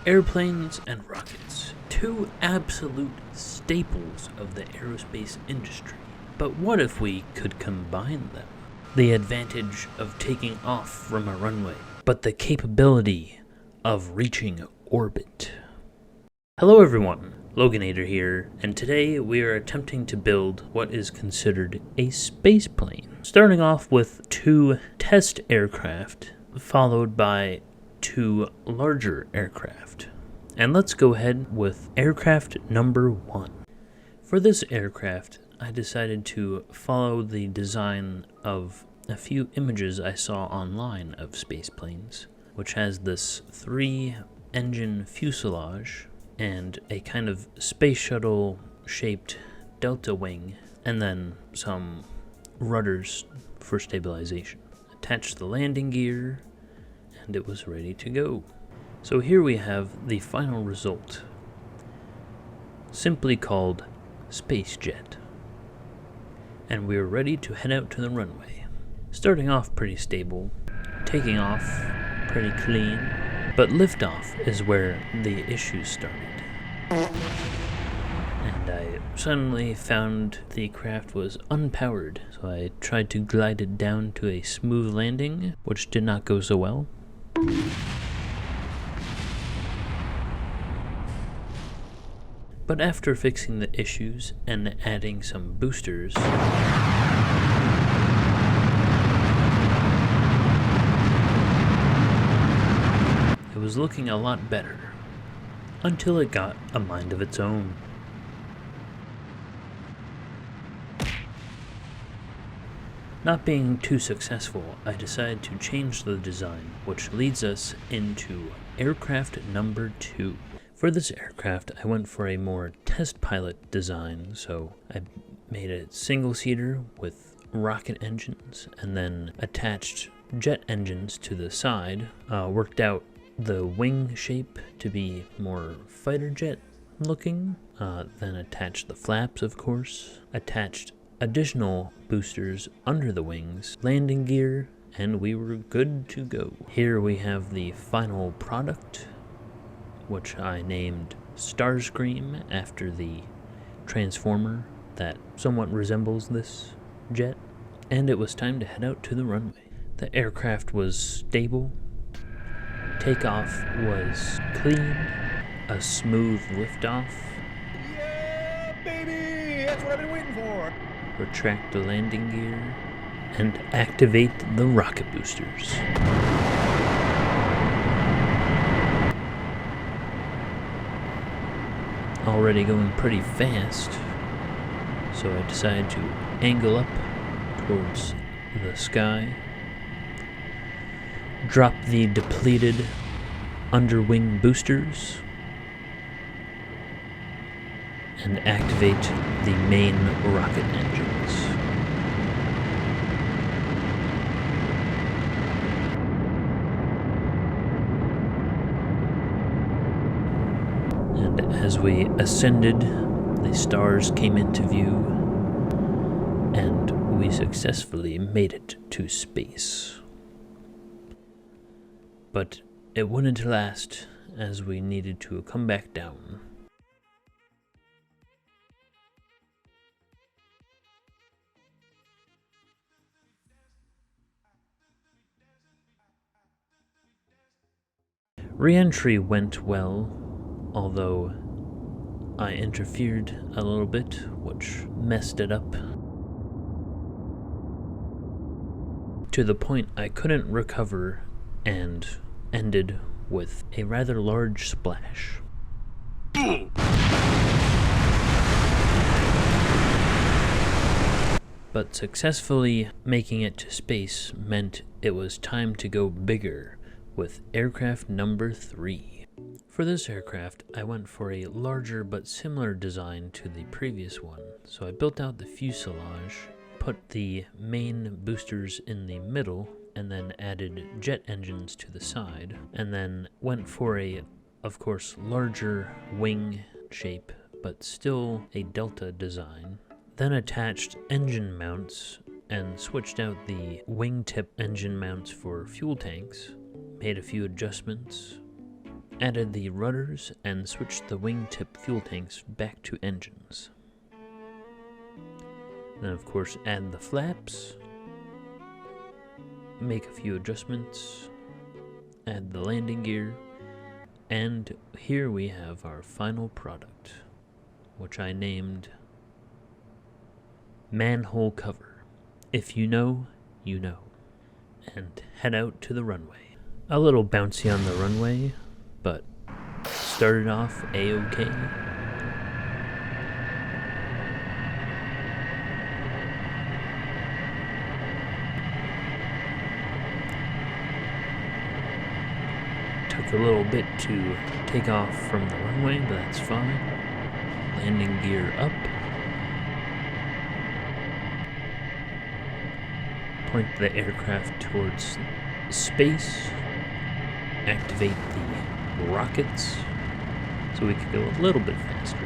Airplanes and rockets, two absolute staples of the aerospace industry. But what if we could combine them? The advantage of taking off from a runway, but the capability of reaching orbit. Hello everyone, Loganator here, and today we are attempting to build what is considered a space plane. Starting off with two test aircraft, followed by two larger aircraft. And let's go ahead with aircraft number 1. For this aircraft, I decided to follow the design of a few images I saw online of space planes, which has this 3-engine fuselage and a kind of space shuttle shaped delta wing, and then some rudders for stabilization. Attached the landing gear, and it was ready to go. So here we have the final result, simply called SpaceJet. And we're ready to head out to the runway. Starting off pretty stable, taking off pretty clean, but liftoff is where the issues started. And I suddenly found the craft was unpowered, so I tried to glide it down to a smooth landing, which did not go so well. But after fixing the issues and adding some boosters, it was looking a lot better, until it got a mind of its own. Not being too successful, I decided to change the design, which leads us into aircraft number 2. For this aircraft, I went for a more test pilot design, so I made a single-seater with rocket engines, and then attached jet engines to the side, worked out the wing shape to be more fighter jet looking, then attached the flaps, of course, attached additional boosters under the wings, landing gear, and we were good to go. Here we have the final product, which I named Starscream after the transformer that somewhat resembles this jet, and it was time to head out to the runway. The aircraft was stable, takeoff was clean, a smooth liftoff. Yeah, baby! That's what I've been waiting for! Retract the landing gear, and activate the rocket boosters. Already going pretty fast, so I decided to angle up towards the sky, drop the depleted underwing boosters, and activate the main rocket engines. And as we ascended, the stars came into view, and we successfully made it to space. But it wouldn't last, as we needed to come back down. Re-entry went well, although I interfered a little bit, which messed it up to the point I couldn't recover, and ended with a rather large splash. But successfully making it to space meant it was time to go bigger with aircraft number 3. For this aircraft, I went for a larger but similar design to the previous one, so I built out the fuselage, put the main boosters in the middle, and then added jet engines to the side, and then went for a, of course, larger wing shape, but still a delta design. Then attached engine mounts and switched out the wingtip engine mounts for fuel tanks, made a few adjustments, added the rudders and switched the wingtip fuel tanks back to engines. Then of course add the flaps, make a few adjustments, add the landing gear, and here we have our final product, which I named Manhole Cover. If you know, you know. And head out to the runway. A little bouncy on the runway, but started off a-okay. Took a little bit to take off from the runway, but that's fine. Landing gear up. Point the aircraft towards space. Activate the rockets so we can go a little bit faster.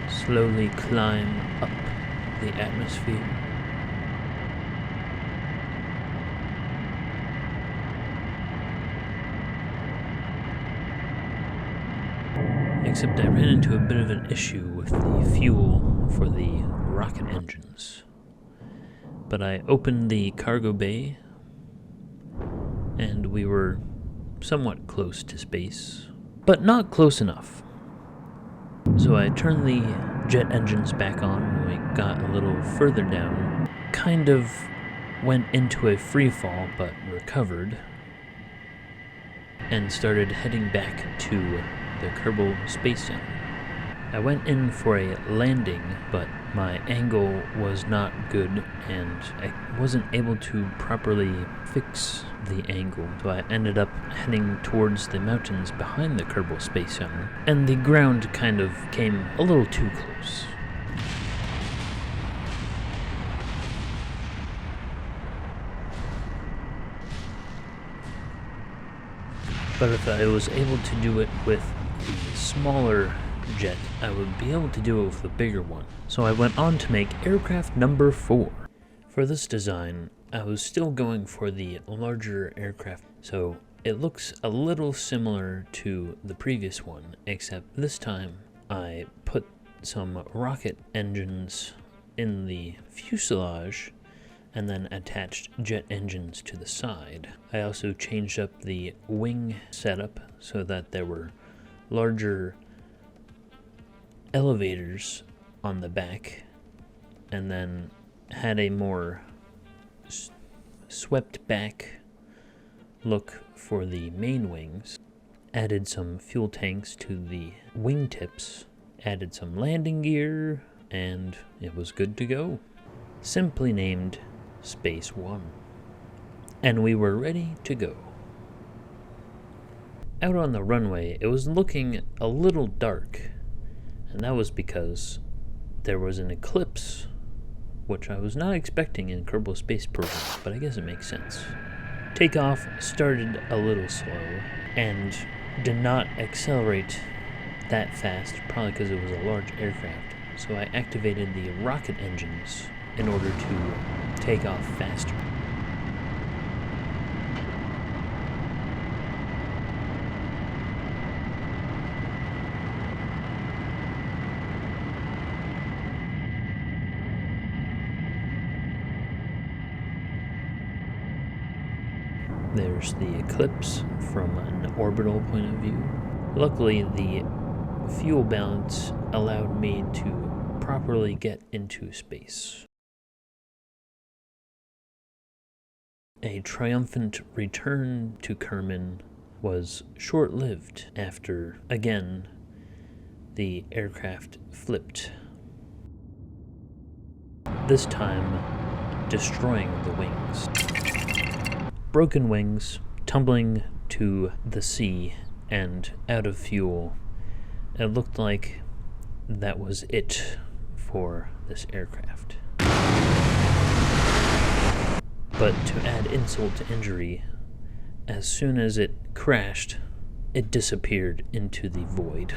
Slowly climb up the atmosphere. Except I ran into a bit of an issue with the fuel for the rocket engines. But I opened the cargo bay, and we were somewhat close to space, but not close enough. So I turned the jet engines back on when we got a little further down, kind of went into a free fall, but recovered, and started heading back to the Kerbal Space Center. I went in for a landing, but my angle was not good and I wasn't able to properly fix the angle, so I ended up heading towards the mountains behind the Kerbal Space Center, and the ground kind of came a little too close. But if I was able to do it with the smaller jet, I would be able to do it with the bigger one. So I went on to make aircraft number 4. For this design, I was still going for the larger aircraft, so it looks a little similar to the previous one, except this time I put some rocket engines in the fuselage and then attached jet engines to the side. I also changed up the wing setup so that there were larger elevators on the back, and then had a more swept back look for the main wings. Added some fuel tanks to the wingtips, added some landing gear, and it was good to go. Simply named Space 1. And we were ready to go. Out on the runway, it was looking a little dark, and that was because there was an eclipse, which I was not expecting in Kerbal Space Program, but I guess it makes sense. Takeoff started a little slow, and did not accelerate that fast, probably because it was a large aircraft, so I activated the rocket engines in order to take off faster. There's the eclipse from an orbital point of view. Luckily, the fuel balance allowed me to properly get into space. A triumphant return to Kerman was short-lived after, again, the aircraft flipped. This time, destroying the wings. Broken wings, tumbling to the sea, and out of fuel. It looked like that was it for this aircraft. But to add insult to injury, as soon as it crashed, it disappeared into the void.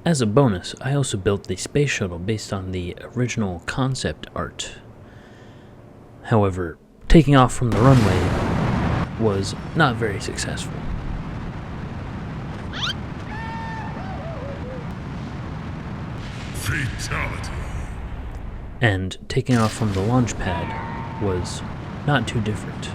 As a bonus, I also built the space shuttle based on the original concept art. However, taking off from the runway was not very successful. Fatality. And taking off from the launch pad was not too different.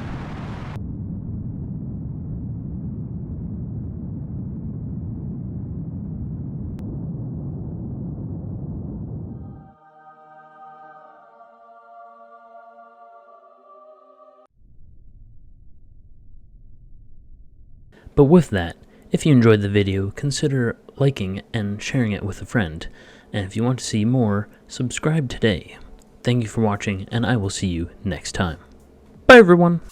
But with that, if you enjoyed the video, consider liking and sharing it with a friend. And if you want to see more, subscribe today. Thank you for watching, and I will see you next time. Bye everyone!